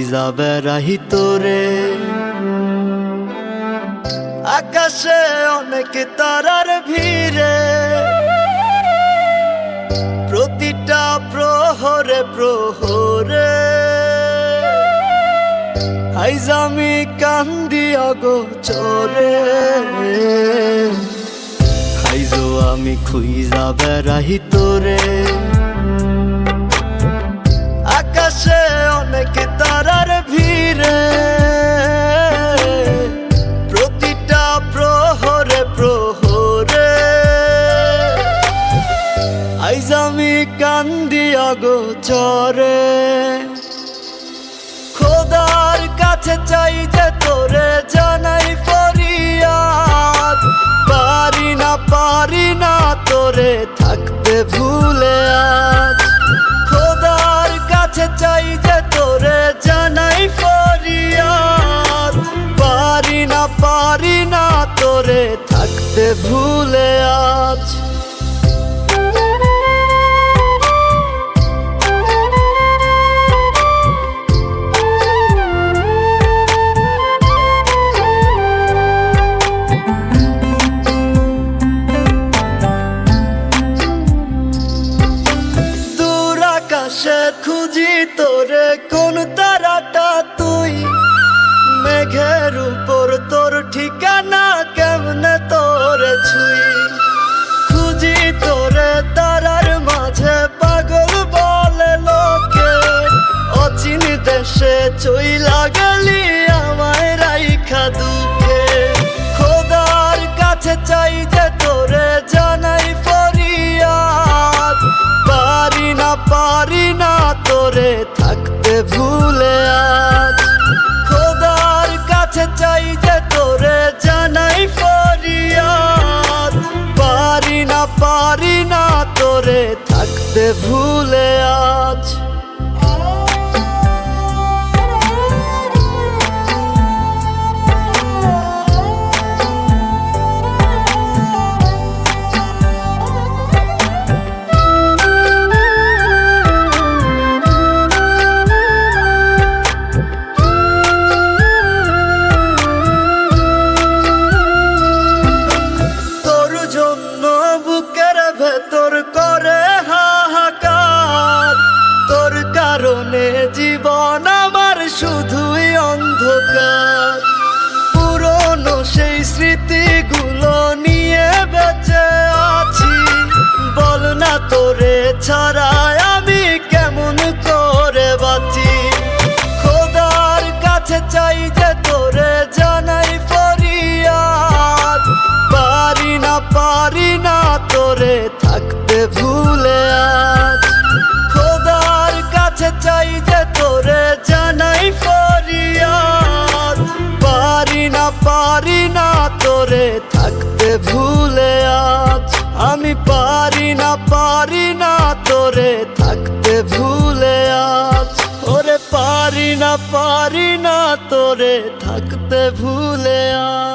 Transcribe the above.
খুইজা বেড়াই তোরে। আকাশে অনেক তারার ভিড়ে, প্রতিটা প্রহরে প্রহরে আইজ আমি কান্দি অগোচরে। আইজো আমি খুইজা বেড়াই তোরে। আকাশে অনেক তারার ভিড়ে, প্রতিটা প্রহরে প্রহরে আইজ আমি কান্দি অগোচরে। খোদার কাছে চাই যে তোরে জানাই ফরিয়াদ, পারি না তোরে থাকতে ভুলে আজ। খোদার কাছে চাই যে তোরে জানাই ফরিয়াদ, পারি না তোরে থাকতে ভুলে আজ। আকাশে খুঁজি তোরে কোন তারাটা তুই, মেঘের উপর তোর ঠিকানা কেমনে তোরে ছুই। খুঁজি তোরে তারার মাঝে পাগল বলে লোকে, অচিন দেশে চইলা গেলি আমায় রাইখা দুঃখে। খোদার কাছে চাই যে তোরে জানাই ফরিয়াদ, পারি না তোরে থাকতে ভুলে আজ। খোদার কাছে চাই যে তোরে জানাই ফরিয়াদ, পারি না তোরে থাকতে ভুলে আজ। বুকের ভেতর করে হাহাকার, তোর কারণে জীবন আমার শুধুই অন্ধকার। পুরনো সেই স্মৃতিগুলো নিয়ে বেঁচে আছি, বল না তোরে ছাড়া আমি কেমন করে বাঁচি। খোদার কাছে চাই যে তোরে জানাই ফরিয়াদ, পারি না তোরে থাকতে ভুলে আজ। খোদার কাছে চাই যে তোরে জানাই ফরিয়াদ, পারি না তোরে থাকতে ভুলে আজ। আমি পারি না তোরে থাকতে ভুলে আজ। ওরে পারি না তোরে থাকতে ভুলে আজ।